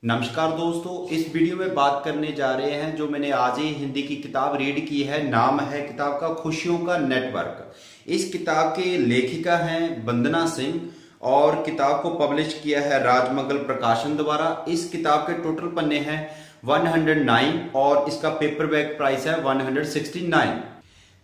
नमस्कार दोस्तों, इस वीडियो में बात करने जा रहे हैं जो मैंने आज ही हिंदी की किताब रीड की है। नाम है किताब का खुशियों का नेटवर्क। इस किताब के लेखिका हैं वंदना सिंह और किताब को पब्लिश किया है राजमंगल प्रकाशन द्वारा। इस किताब के टोटल पन्ने हैं 109 और इसका पेपरबैक प्राइस है 169।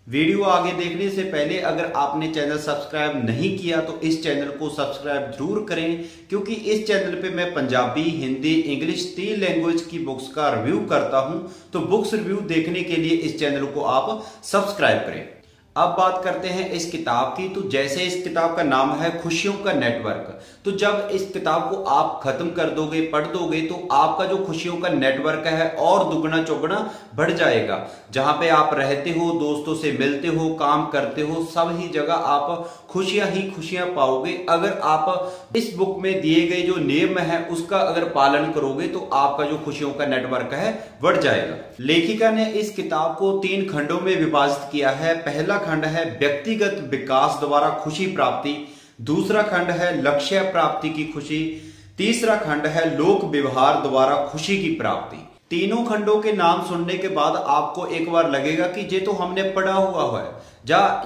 वीडियो आगे देखने से पहले अगर आपने चैनल सब्सक्राइब नहीं किया तो इस चैनल को सब्सक्राइब जरूर करें, क्योंकि इस चैनल पे मैं पंजाबी, हिंदी, इंग्लिश 3 लैंग्वेज की बुक्स का रिव्यू करता हूं। तो बुक्स रिव्यू देखने के लिए इस चैनल को आप सब्सक्राइब करें। अब बात करते हैं इस किताब की। तो जैसे इस किताब का नाम है खुशियों का नेटवर्क, तो जब इस किताब को आप खत्म कर दोगे, पढ़ दोगे, तो आपका जो खुशियों का नेटवर्क है और दुगना चौगुना बढ़ जाएगा। जहां पे आप रहते हो, दोस्तों से मिलते हो, काम करते हो, सब ही जगह आप खुशियां ही खुशियां पाओगे। अगर आप इस बुक में दिए गए जो नियम है उसका अगर पालन करोगे तो आपका जो खुशियों का नेटवर्क है बढ़ जाएगा। लेखिका ने इस किताब को 3 खंडों में विभाजित किया है। पहला खंड है व्यक्तिगत विकास द्वारा खुशी प्राप्ति, दूसरा खंड है लक्ष्य प्राप्ति की खुशी, तीसरा खंड है लोक व्यवहार द्वारा खुशी की प्राप्ति। तीनों खंडों के नाम सुनने के बाद आपको एक बार लगेगा कि ये तो हमने पढ़ा हुआ है,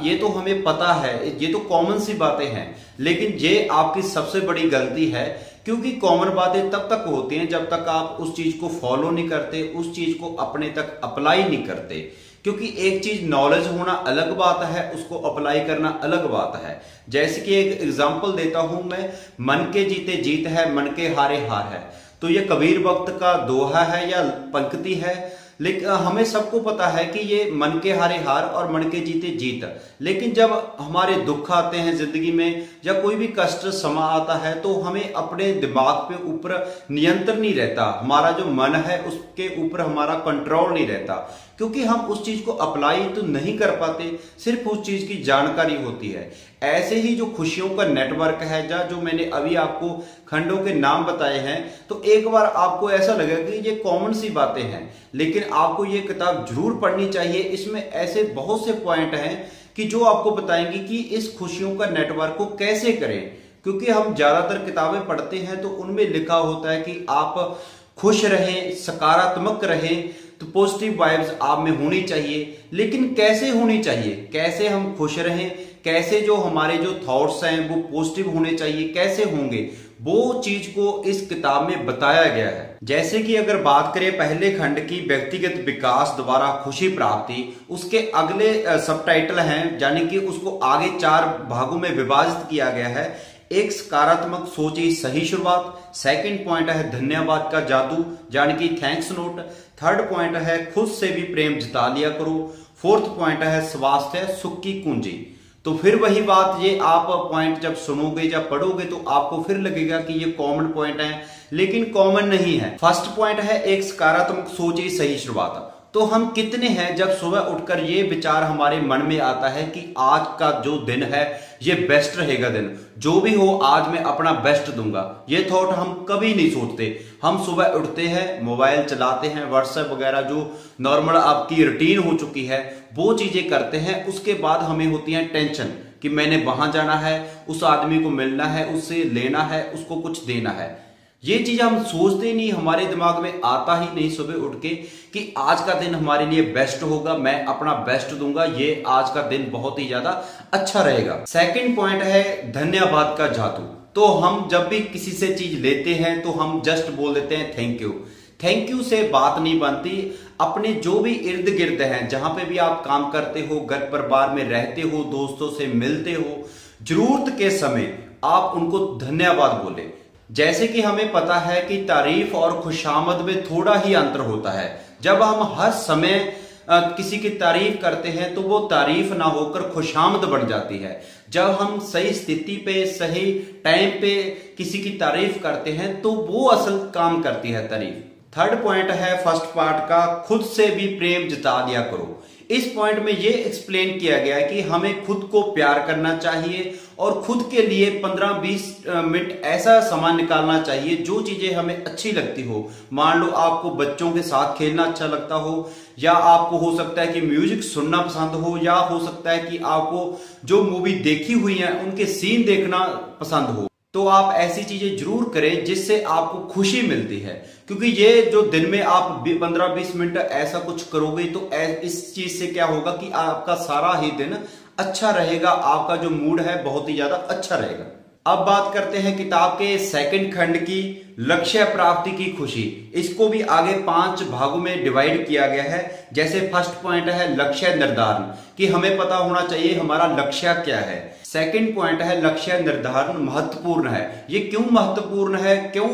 ये तो हमें पता है, ये तो कॉमन सी बातें हैं। लेकिन ये आपकी सबसे बड़ी गलती है, क्योंकि कॉमन बातें तब तक होती हैं जब तक आप उस चीज को फॉलो नहीं करते, उस चीज को अपने तक अप्लाई नहीं करते। क्योंकि एक चीज नॉलेज होना अलग बात है, उसको अप्लाई करना अलग बात है। जैसे कि एक एग्जांपल देता हूं मैं, मन के जीते जीत है, मन के हारे हार है। तो ये कबीर वक्त का दोहा है या पंक्ति है, लेकिन हमें सबको पता है कि ये मन के हारे हार और मन के जीते जीत। लेकिन जब हमारे दुख आते हैं जिंदगी में या कोई भी कष्ट समा आता है तो हमें अपने दिमाग पे ऊपर नियंत्रण नहीं रहता, हमारा जो मन है उसके ऊपर हमारा कंट्रोल नहीं रहता, क्योंकि हम उस चीज को अप्लाई तो नहीं कर पाते, सिर्फ उस चीज की जानकारी होती है। ऐसे ही जो खुशियों का नेटवर्क है, जो मैंने अभी आपको खंडों के नाम बताए हैं, तो एक बार आपको ऐसा लगेगा कि ये कॉमन सी बातें हैं, लेकिन आपको ये किताब जरूर पढ़नी चाहिए। इसमें ऐसे बहुत से पॉइंट हैं कि जो आपको बताएंगे कि इस खुशियों का नेटवर्क को कैसे करें। क्योंकि हम ज्यादातर किताबें पढ़ते हैं तो उनमें लिखा होता है कि आप खुश रहें, सकारात्मक रहें, तो पॉजिटिव वाइब्स आप में होनी चाहिए। लेकिन कैसे होनी चाहिए, कैसे हम खुश रहें, कैसे जो हमारे जो थॉट्स हैं वो पॉजिटिव होने चाहिए, कैसे होंगे, वो चीज को इस किताब में बताया गया है। जैसे कि अगर बात करें पहले खंड की, व्यक्तिगत विकास द्वारा खुशी प्राप्ति, उसके अगले सबटाइटल हैं, यानी कि उसको आगे 4 भागों में विभाजित किया गया है। एक सकारात्मक सोच ही सही शुरुआत, सेकंड पॉइंट है धन्यवाद का जादू, यानी कि थैंक्स नोट, थर्ड पॉइंट है खुद से भी प्रेम जता लिया करो, फोर्थ पॉइंट है स्वास्थ्य सुख की कुंजी। तो फिर वही बात, ये आप पॉइंट जब सुनोगे या पढ़ोगे तो आपको फिर लगेगा कि ये कॉमन पॉइंट है, लेकिन कॉमन नहीं है। फर्स्ट पॉइंट है एक सकारात्मक सोच ही सही शुरुआत। तो हम कितने हैं जब सुबह उठकर ये विचार हमारे मन में आता है कि आज का जो दिन है ये बेस्ट रहेगा, दिन जो भी हो आज मैं अपना बेस्ट दूंगा। ये थॉट हम कभी नहीं सोचते। हम सुबह उठते हैं, मोबाइल चलाते हैं, व्हाट्सएप वगैरह जो नॉर्मल आपकी रूटीन हो चुकी है वो चीजें करते हैं। उसके बाद हमें होती है टेंशन कि मैंने वहां जाना है, उस आदमी को मिलना है, उससे लेना है, उसको कुछ देना है। ये चीज हम सोचते नहीं, हमारे दिमाग में आता ही नहीं सुबह उठ के कि आज का दिन हमारे लिए बेस्ट होगा, मैं अपना बेस्ट दूंगा, ये आज का दिन बहुत ही ज्यादा अच्छा रहेगा। सेकंड पॉइंट है धन्यवाद का जादू। तो हम जब भी किसी से चीज लेते हैं तो हम जस्ट बोल देते हैं थैंक यू। थैंक यू से बात नहीं बनती। अपने जो भी इर्द गिर्द हैं, जहां पे भी आप काम करते हो, घर परिवार में रहते हो, दोस्तों से मिलते हो, जरूरत के समय आप उनको धन्यवाद बोले। जैसे कि हमें पता है कि तारीफ और खुशामद में थोड़ा ही अंतर होता है। जब हम हर समय किसी की तारीफ करते हैं तो वो तारीफ ना होकर खुशामद बन जाती है। जब हम सही स्थिति पे, सही टाइम पे किसी की तारीफ करते हैं तो वो असल काम करती है तारीफ। थर्ड पॉइंट है फर्स्ट पार्ट का, खुद से भी प्रेम जता दिया करो। इस पॉइंट में ये एक्सप्लेन किया गया है कि हमें खुद को प्यार करना चाहिए और खुद के लिए 15-20 मिनट ऐसा समय निकालना चाहिए जो चीजें हमें अच्छी लगती हो। मान लो आपको बच्चों के साथ खेलना अच्छा लगता हो, या आपको हो सकता है कि म्यूजिक सुनना पसंद हो, या हो सकता है कि आपको जो मूवी देखी हुई है उनके सीन देखना पसंद हो। तो आप ऐसी चीजें जरूर करें जिससे आपको खुशी मिलती है, क्योंकि ये जो दिन में आप 15-20 मिनट ऐसा कुछ करोगे तो इस चीज से क्या होगा कि आपका सारा ही दिन अच्छा रहेगा, आपका जो मूड है बहुत ही ज्यादा अच्छा रहेगा। अब बात करते हैं किताब के सेकंड खंड की, लक्ष्य प्राप्ति की खुशी। इसको भी आगे 5 भागों में डिवाइड किया गया है। जैसे फर्स्ट पॉइंट है लक्ष्य निर्धारण, कि हमें पता होना चाहिए हमारा लक्ष्य क्या है। सेकंड पॉइंट है लक्ष्य निर्धारण महत्वपूर्ण है। ये क्यों महत्वपूर्ण है, क्यों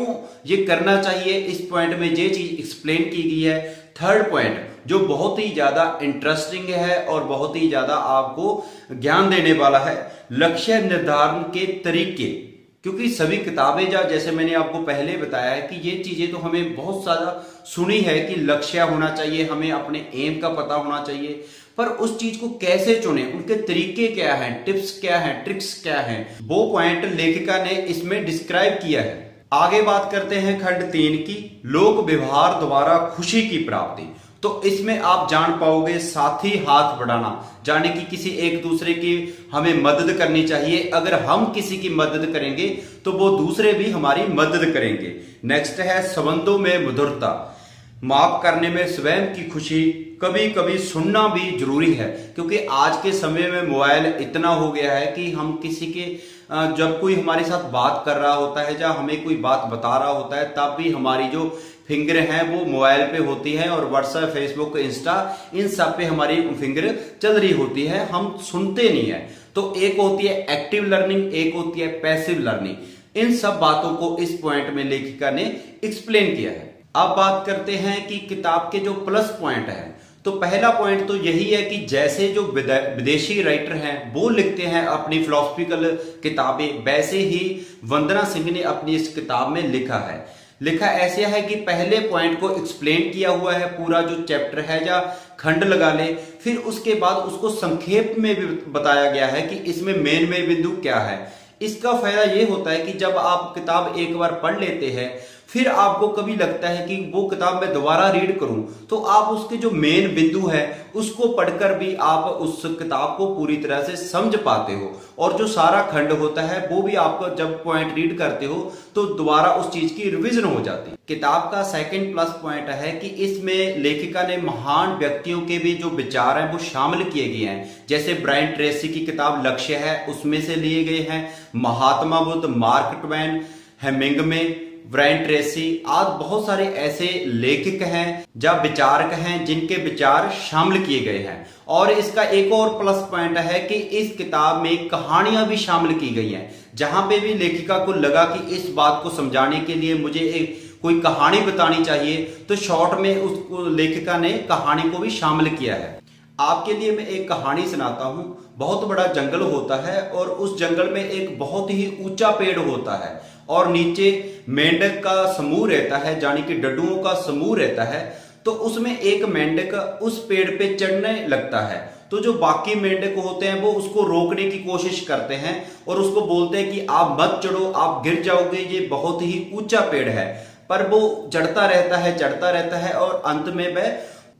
ये करना चाहिए, इस पॉइंट में ये चीज एक्सप्लेन की गई है। थर्ड पॉइंट जो बहुत ही ज्यादा इंटरेस्टिंग है और बहुत ही ज्यादा आपको ज्ञान देने वाला है, लक्ष्य निर्धारण के तरीके। क्योंकि सभी किताबें जैसे मैंने आपको पहले बताया है कि ये चीजें तो हमें बहुत ज्यादा सुनी है कि लक्ष्य होना चाहिए, हमें अपने एम का पता होना चाहिए, पर उस चीज को कैसे चुने, उनके तरीके क्या हैं, टिप्स क्या हैं, ट्रिक्स क्या हैं, वो पॉइंट लेखिका ने इसमें डिस्क्राइब किया है। आगे बात करते हैं खंड 3 की, लोक व्यवहार द्वारा खुशी की प्राप्ति। तो इसमें आप जान पाओगे साथी हाथ बढ़ाना, जाने कि किसी एक दूसरे की हमें मदद करनी चाहिए। अगर हम किसी की मदद करेंगे तो वो दूसरे भी हमारी मदद करेंगे। नेक्स्ट है संबंधों में मधुरता, माफ करने में स्वयं की खुशी, कभी कभी सुनना भी जरूरी है, क्योंकि आज के समय में मोबाइल इतना हो गया है कि हम किसी के जब कोई हमारे साथ बात कर रहा होता है या हमें कोई बात बता रहा होता है तब भी हमारी जो फिंगर हैं वो मोबाइल पे होती है, और व्हाट्सएप, फेसबुक, इंस्टा, इन सब पे हमारी फिंगर चल रही होती है, हम सुनते नहीं है। तो एक होती है एक्टिव लर्निंग, एक होती है पैसिव लर्निंग। इन सब बातों को इस पॉइंट में लेखिका ने एक्सप्लेन किया है। अब बात करते हैं कि किताब के जो प्लस पॉइंट है। तो पहला पॉइंट तो यही है कि जैसे जो विदेशी राइटर हैं वो लिखते हैं अपनी फिलोसफिकल किताबें, वैसे ही वंदना सिंह ने अपनी इस किताब में लिखा है। लिखा ऐसे है कि पहले पॉइंट को एक्सप्लेन किया हुआ है, पूरा जो चैप्टर है या खंड लगा ले, फिर उसके बाद उसको संक्षेप में भी बताया गया है कि इसमें मेन बिंदु क्या है। इसका फायदा ये होता है कि जब आप किताब एक बार पढ़ लेते हैं, फिर आपको कभी लगता है कि वो किताब मैं दोबारा रीड करूं, तो आप उसके जो मेन बिंदु है उसको पढ़कर भी आप उस किताब को पूरी तरह से समझ पाते हो, और जो सारा खंड होता है वो भी आपको जब पॉइंट रीड करते हो तो दोबारा उस चीज की रिवीजन हो जाती है। किताब का सेकंड प्लस पॉइंट है कि इसमें लेखिका ने महान व्यक्तियों के भी जो विचार हैं वो शामिल किए गए हैं। जैसे ब्रायन ट्रेसी की किताब लक्ष्य है, उसमें से लिए गए हैं। Mahatma Buddha, Mark Twain, Hemingway, Brian Tracy आदि बहुत सारे ऐसे लेखक हैं या विचारक हैं जिनके विचार शामिल किए गए हैं। और इसका एक और प्लस पॉइंट है कि इस किताब में कहानियां भी शामिल की गई हैं। जहां पे भी लेखिका को लगा कि इस बात को समझाने के लिए मुझे कोई कहानी बतानी चाहिए, तो शॉर्ट में उसको लेखिका ने कहानी को भी शामिल किया है। आपके लिए मैं एक कहानी सुनाता हूं। बहुत बड़ा जंगल होता है और उस जंगल में एक बहुत ही ऊंचा पेड़ होता है और नीचे मेंढक का समूह रहता है, यानी कि डड्डुओं का समूह रहता है। तो उसमें एक मेंढक उस पेड़ पे चढ़ने लगता है, तो जो बाकी मेंढक होते हैं वो उसको रोकने की कोशिश करते हैं और उसको बोलते हैं कि आप मत चढ़ो, आप गिर जाओगे, ये बहुत ही ऊंचा पेड़ है। पर वो चढ़ता रहता है और अंत में वह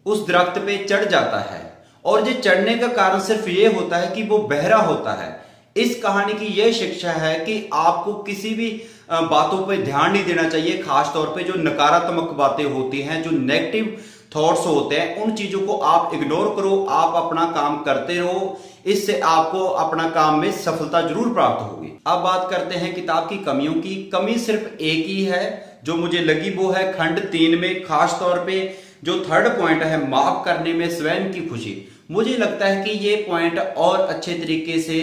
उस दरख्त पे चढ़ जाता है। और ये चढ़ने का कारण सिर्फ ये होता है कि वो बहरा होता है। इस कहानी की यह शिक्षा है कि आपको किसी भी बातों पर ध्यान नहीं देना चाहिए, खासतौर पे जो नकारात्मक बातें होती हैं, जो नेगेटिव थॉट्स होते हैं, उन चीजों को आप इग्नोर करो, आप अपना काम करते रहो। इससे आपको अपना काम में सफलता जरूर प्राप्त होगी। अब बात करते हैं किताब की कमियों की। कमी सिर्फ एक ही है जो मुझे लगी, वो है खंड 3 में खास तौर पे जो थर्ड पॉइंट है, माफ करने में स्वयं की खुशी। मुझे लगता है कि ये पॉइंट और अच्छे तरीके से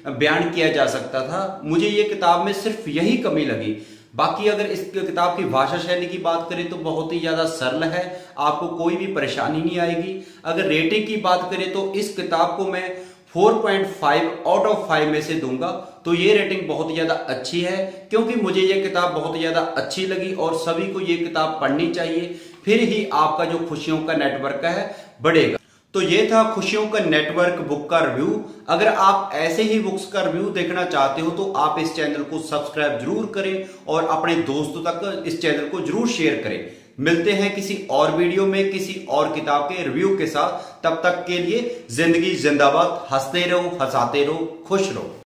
बयान किया जा सकता था। मुझे ये किताब में सिर्फ यही कमी लगी। बाकी अगर इस किताब की भाषा शैली की बात करें तो बहुत ही ज्यादा सरल है, आपको कोई भी परेशानी नहीं आएगी। अगर रेटिंग की बात करें तो इस किताब को मैं 4.5 आउट ऑफ 5 में से दूंगा। तो ये रेटिंग बहुत ही ज्यादा अच्छी है, क्योंकि मुझे ये किताब बहुत ही ज्यादा अच्छी लगी और सभी को ये किताब पढ़नी चाहिए। फिर ही आपका जो खुशियों का नेटवर्क है बढ़ेगा। तो ये था खुशियों का नेटवर्क बुक का रिव्यू। अगर आप ऐसे ही बुक्स का रिव्यू देखना चाहते हो तो आप इस चैनल को सब्सक्राइब जरूर करें और अपने दोस्तों तक इस चैनल को जरूर शेयर करें। मिलते हैं किसी और वीडियो में किसी और किताब के रिव्यू के साथ। तब तक के लिए जिंदगी जिंदाबाद। हंसते रहो, हंसाते रहो, खुश रहो।